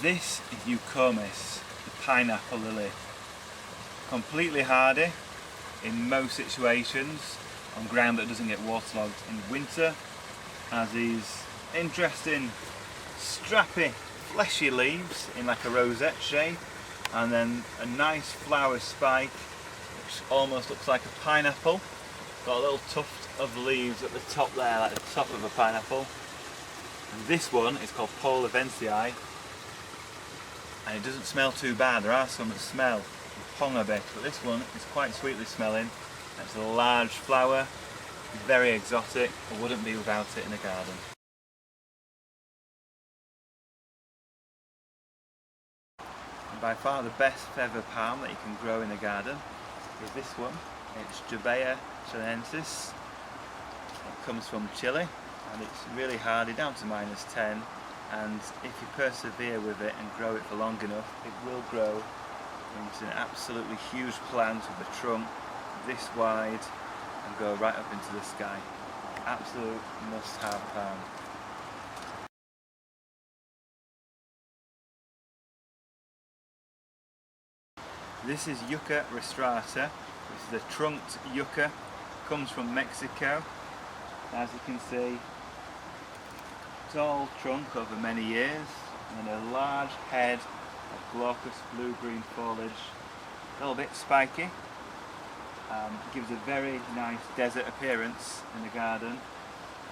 This is Eucomis, the pineapple lily. Completely hardy in most situations on ground that doesn't get waterlogged in winter. Has these interesting strappy fleshy leaves in like a rosette shape, and then a nice flower spike which almost looks like a pineapple. Got a little tuft of leaves at the top there, like the top of a pineapple. And this one is called Polyventii, and it doesn't smell too bad. There are some that smell and pong a bit, but this one is quite sweetly smelling. It's a large flower, very exotic. I wouldn't be without it in a garden. And by far the best feather palm that you can grow in a garden is this one. It's Jubaea chilensis. It comes from Chile and it's really hardy, down to -10, and if you persevere with it and grow it for long enough, it will grow into an absolutely huge plant with a trunk this wide and go right up into the sky. Absolute must-have palm. This is Yucca rostrata. This is a trunked yucca. Comes from Mexico. As you can see, tall trunk over many years and a large head of glaucous blue-green foliage. A little bit spiky. Gives a very nice desert appearance in the garden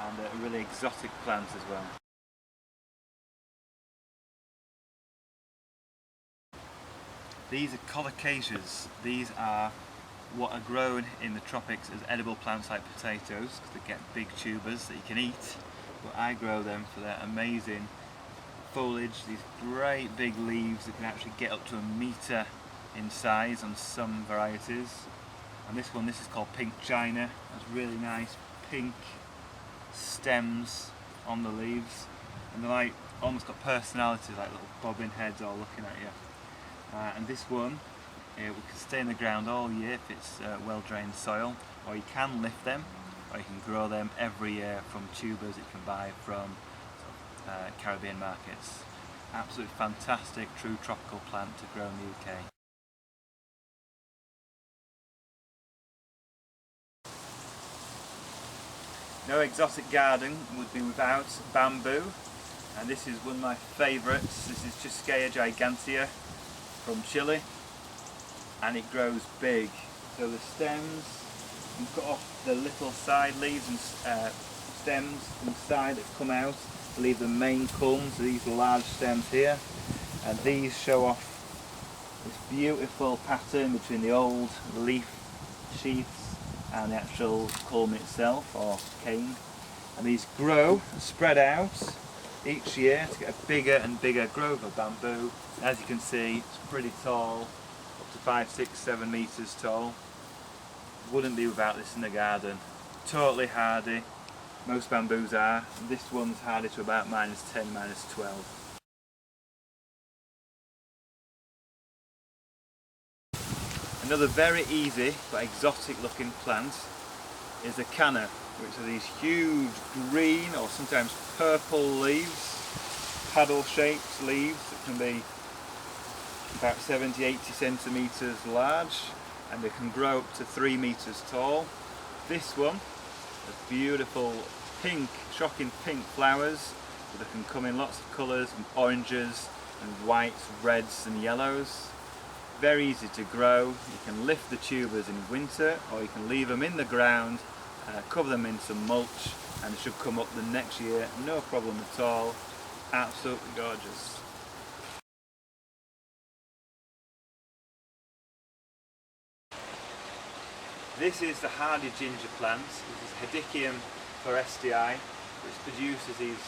and a really exotic plant as well. These are Colocasias. These are what are grown in the tropics as edible plants like potatoes, because they get big tubers that you can eat, but I grow them for their amazing foliage, these great big leaves that can actually get up to 1 metre in size on some varieties. And this one, this is called pink china. Has really nice pink stems on the leaves, and they're like almost got personality, like little bobbin heads all looking at you. And this one, we can stay in the ground all year if it's well-drained soil, or you can lift them, or you can grow them every year from tubers that you can buy from Caribbean markets. Absolutely fantastic, true tropical plant to grow in the UK. No exotic garden would be without bamboo, and this is one of my favourites. This is Jubaea gigantea from Chile, and it grows big. So the stems, you cut off the little side leaves and stems from the side that come out to leave the main culms, these large stems here, and these show off this beautiful pattern between the old leaf sheaths and the actual culm itself, or cane. And these grow, spread out each year to get a bigger and bigger growth of bamboo. As you can see, it's pretty tall, up to 5, 6, 7 metres tall. Wouldn't be without this in the garden. Totally hardy, most bamboos are. This one's hardy to about -10, -12. Another very easy but exotic looking plant is the Canna, which are these huge green or sometimes purple leaves, paddle shaped leaves that can be about 70-80 centimetres large, and they can grow up to 3 metres tall. This one has beautiful pink, shocking pink flowers that can come in lots of colours, from oranges and whites, reds and yellows. Very easy to grow. You can lift the tubers in winter, or you can leave them in the ground, cover them in some mulch, and they should come up the next year, no problem at all. Absolutely gorgeous. This is the hardy ginger plant. This is Hedychium forestii, which produces these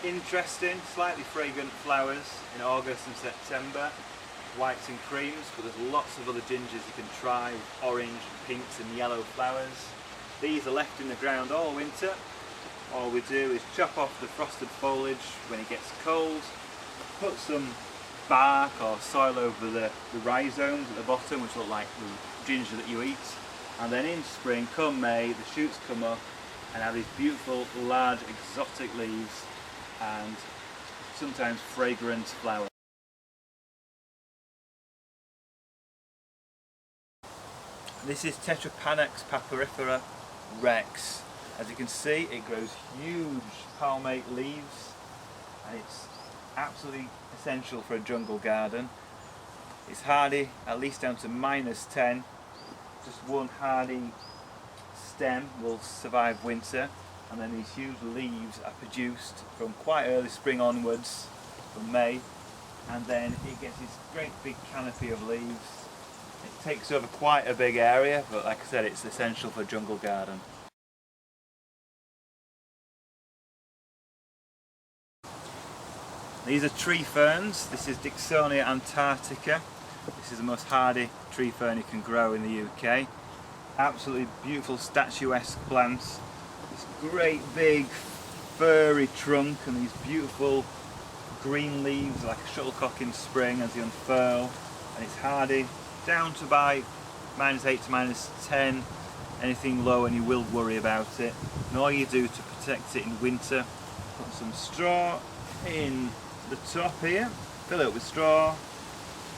interesting, slightly fragrant flowers in August and September. Whites and creams, but there's lots of other gingers you can try with orange, pinks and yellow flowers. These are left in the ground all winter. All we do is chop off the frosted foliage when it gets cold, put some bark or soil over the rhizomes at the bottom, which look like the ginger that you eat, and then in spring, come May, the shoots come up and have these beautiful large exotic leaves and sometimes fragrant flowers. This is Tetrapanax papyrifera rex. As you can see, it grows huge palmate leaves, and it's absolutely essential for a jungle garden. It's hardy, at least down to -10. Just one hardy stem will survive winter, and then these huge leaves are produced from quite early spring onwards, from May, and then it gets this great big canopy of leaves. It takes over quite a big area, but like I said, it's essential for a jungle garden. These are tree ferns. This is Dicksonia antarctica. This is the most hardy tree fern you can grow in the UK. Absolutely beautiful statuesque plants. This great big furry trunk and these beautiful green leaves like a shuttlecock in spring as they unfurl, and it's hardy down to about -8 to -10. Anything lower and you will worry about it. And all you do to protect it in winter, put some straw in the top here, fill it up with straw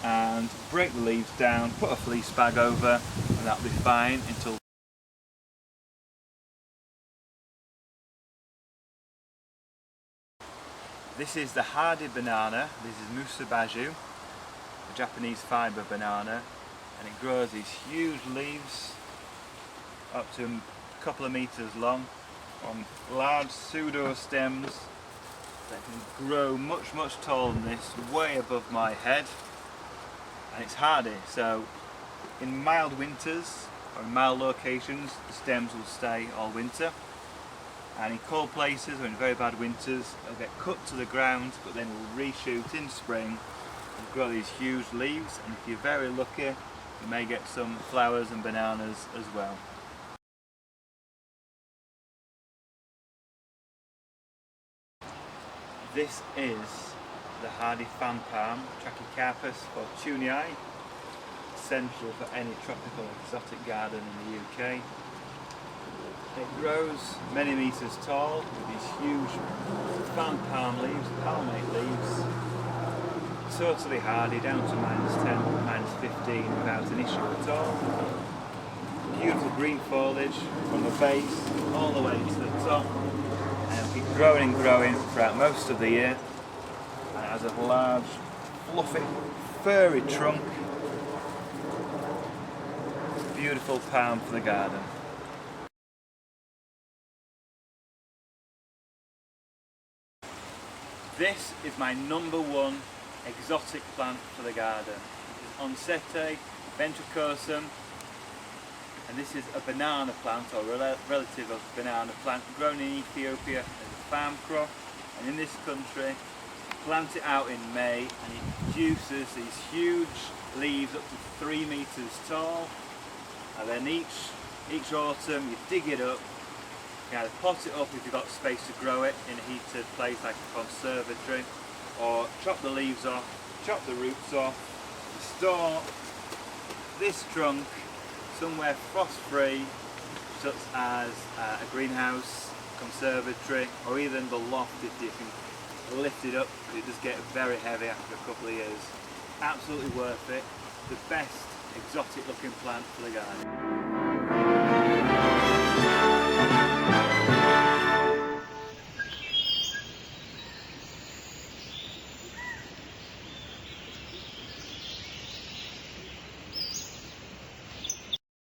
and break the leaves down, put a fleece bag over, and that'll be fine until this is the hardy banana. This is Musa basjoo, a Japanese fibre banana, and it grows these huge leaves up to a couple of meters long on large pseudo stems that can grow much taller than this, way above my head, and it's hardy. So in mild winters or in mild locations the stems will stay all winter, and in cold places or in very bad winters they'll get cut to the ground, but then will reshoot in spring and grow these huge leaves, and if you're very lucky you may get some flowers and bananas as well. This is the hardy fan palm, Trachycarpus fortunei, essential for any tropical exotic garden in the UK. It grows many metres tall with these huge fan palm leaves, palmate leaves, totally hardy, down to -10, -15 without an issue at all. Beautiful green foliage from the base all the way to the top. And it'll keep growing and growing throughout most of the year, and it has a large, fluffy, furry trunk. Beautiful palm for the garden. This is my #1 exotic plant for the garden. This is Ensete, ventricosum, and this is a banana plant, or relative of banana plant, grown in Ethiopia as a farm crop, and in this country plant it out in May and it produces these huge leaves up to 3 meters tall, and then each autumn you dig it up. You can either pot it up if you've got space to grow it in a heated place like a conservatory, or chop the leaves off, chop the roots off, store this trunk somewhere frost-free, such as a greenhouse, conservatory, or even the loft if you can lift it up, because it does get very heavy after a couple of years. Absolutely worth it. The best exotic looking plant for the garden.